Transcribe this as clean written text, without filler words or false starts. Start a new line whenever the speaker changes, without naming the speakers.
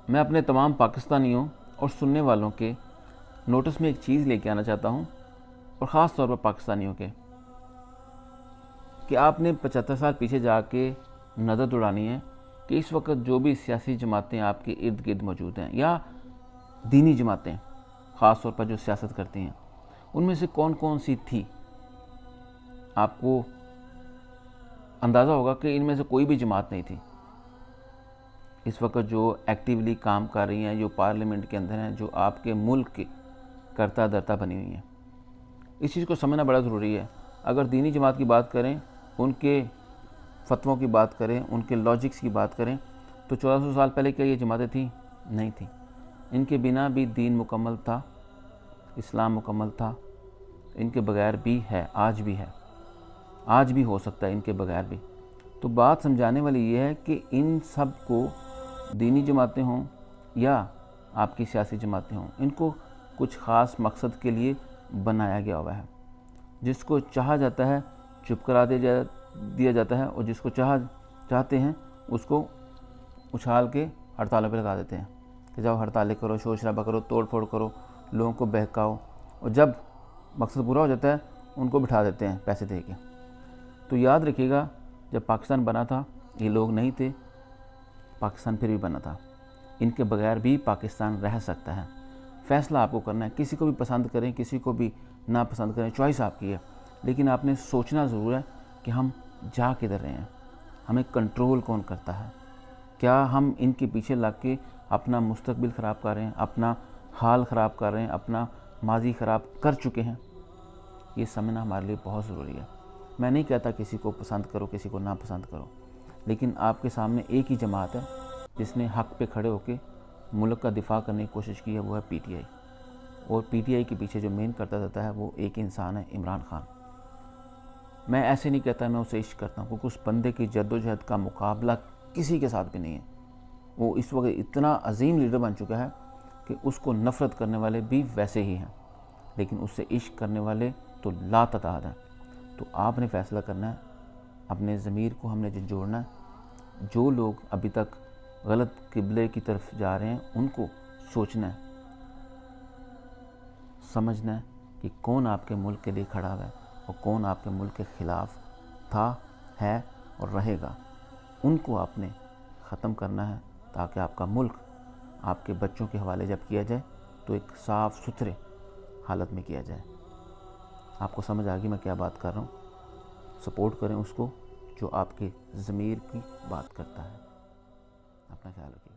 मैं अपने तमाम पाकिस्तानियों और सुनने वालों के नोटिस में एक चीज़ लेके आना चाहता हूँ, और ख़ास तौर पर पाकिस्तानियों के, कि आपने 75 साल पीछे जाके नज़र दौड़ानी है कि इस वक्त जो भी सियासी जमातें आपके इर्द गिर्द मौजूद हैं, या दीनी जमातें ख़ास तौर पर जो सियासत करती हैं, उनमें से कौन कौन सी थी। आपको अंदाज़ा होगा कि इनमें से कोई भी जमात नहीं थी इस वक्त जो एक्टिवली काम कर रही हैं, जो पार्लियामेंट के अंदर हैं, जो आपके मुल्क के करता धरता बनी हुई हैं। इस चीज़ को समझना बड़ा ज़रूरी है। अगर दीनी जमात की बात करें, उनके फतवों की बात करें, उनके लॉजिक्स की बात करें, तो 1400 साल पहले क्या ये जमातें थी? नहीं थी। इनके बिना भी दीन मुकम्मल था, इस्लाम मुकम्मल था। इनके बगैर भी है, आज भी है, आज भी हो सकता है इनके बगैर भी। तो बात समझाने वाली ये है कि इन सब को, दीनी जमातें हों या आपकी सियासी जमातें हों, इनको कुछ ख़ास मकसद के लिए बनाया गया हुआ है। जिसको चाहा जाता है चुप करा दिया जाता है, और जिसको चाहते हैं उसको उछाल के हड़तालों पर लगा देते हैं कि जाओ हड़तालें करो, शोर शराबा करो, तोड़ फोड़ करो, लोगों को बहकाओ, और जब मकसद पूरा हो जाता है उनको बिठा देते हैं पैसे दे के। तो याद रखिएगा, जब पाकिस्तान बना था ये लोग नहीं थे, पाकिस्तान फिर भी बना था। इनके बगैर भी पाकिस्तान रह सकता है। फ़ैसला आपको करना है। किसी को भी पसंद करें, किसी को भी ना पसंद करें, चॉइस आपकी है, लेकिन आपने सोचना ज़रूर है कि हम जा किधर रहे हैं, हमें कंट्रोल कौन करता है। क्या हम इनके पीछे लग के अपना मुस्तकबिल ख़राब कर रहे हैं, अपना हाल ख़राब कर रहे हैं, अपना माजी ख़राब कर चुके हैं? ये समझना हमारे लिए बहुत ज़रूरी है। मैं नहीं कहता किसी को पसंद करो, किसी को ना पसंद करो, लेकिन आपके सामने एक ही जमात है जिसने हक़ पे खड़े होकर मुल्क का दिफा करने की कोशिश की है, वो है पीटीआई। और पीटीआई के पीछे जो मेन करता रहता है वो एक इंसान है, इमरान खान। मैं ऐसे नहीं कहता मैं उसे इश्क करता हूँ, क्योंकि उस बंदे की जद्दोजहद का मुकाबला किसी के साथ भी नहीं है। वो इस वक्त इतना अजीम लीडर बन चुका है कि उसको नफ़रत करने वाले भी वैसे ही हैं, लेकिन उससे इश्क करने वाले तो लातादाद हैं। तो आपने फ़ैसला करना है, अपने ज़मीर को हमने झंझोड़ना है। जो लोग अभी तक गलत किबले की तरफ जा रहे हैं उनको सोचना है, समझना है कि कौन आपके मुल्क के लिए खड़ा हुआ है और कौन आपके मुल्क के ख़िलाफ़ था, है और रहेगा। उनको आपने ख़त्म करना है, ताकि आपका मुल्क आपके बच्चों के हवाले जब किया जाए तो एक साफ़ सुथरे हालत में किया जाए। आपको समझ आ गई मैं क्या बात कर रहा हूँ? सपोर्ट करें उसको जो आपके ज़मीर की बात करता है। अपना ख्याल रखिए।